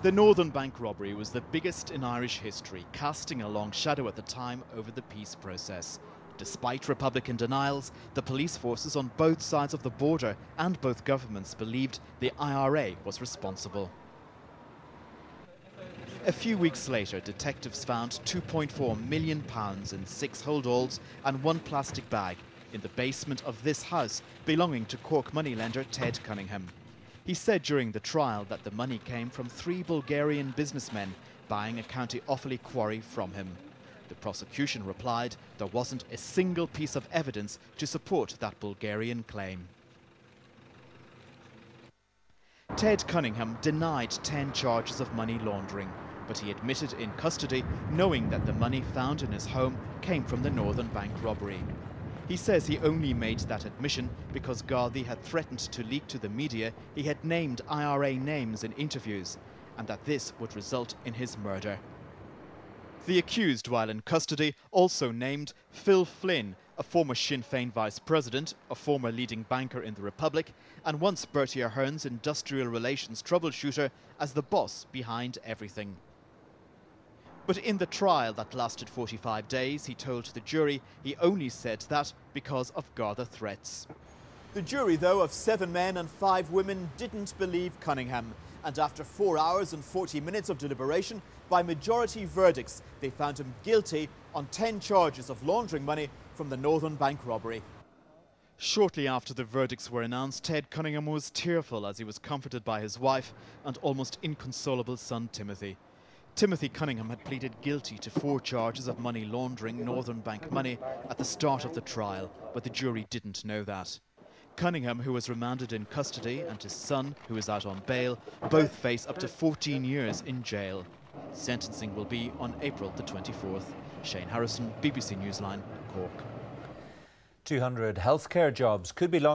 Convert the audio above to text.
The Northern Bank robbery was the biggest in Irish history, casting a long shadow at the time over the peace process. Despite Republican denials, the police forces on both sides of the border and both governments believed the IRA was responsible. A few weeks later, detectives found £2.4 million in 6 holdalls and 1 plastic bag in the basement of this house belonging to Cork moneylender Ted Cunningham. He said during the trial that the money came from 3 Bulgarian businessmen buying a County Offaly quarry from him. The prosecution replied there wasn't a single piece of evidence to support that Bulgarian claim. Ted Cunningham denied 10 charges of money laundering, but he admitted in custody knowing that the money found in his home came from the Northern Bank robbery. He says he only made that admission because Gardaí had threatened to leak to the media he had named IRA names in interviews, and that this would result in his murder. The accused, while in custody, also named Phil Flynn, a former Sinn Fein vice president, a former leading banker in the Republic, and once Bertie Ahern's industrial relations troubleshooter, as the boss behind everything. But in the trial that lasted 45 days, he told the jury he only said that because of Garda threats. The jury, though, of 7 men and 5 women didn't believe Cunningham. And after 4 hours and 40 minutes of deliberation, by majority verdicts, they found him guilty on 10 charges of laundering money from the Northern Bank robbery. Shortly after the verdicts were announced, Ted Cunningham was tearful as he was comforted by his wife and almost inconsolable son Timothy. Timothy Cunningham had pleaded guilty to 4 charges of money laundering Northern Bank money at the start of the trial, but the jury didn't know that. Cunningham, who was remanded in custody, and his son, who is out on bail, both face up to 14 years in jail. Sentencing will be on April the 24th. Shane Harrison, BBC Newsline, Cork. 200 healthcare jobs could be lost.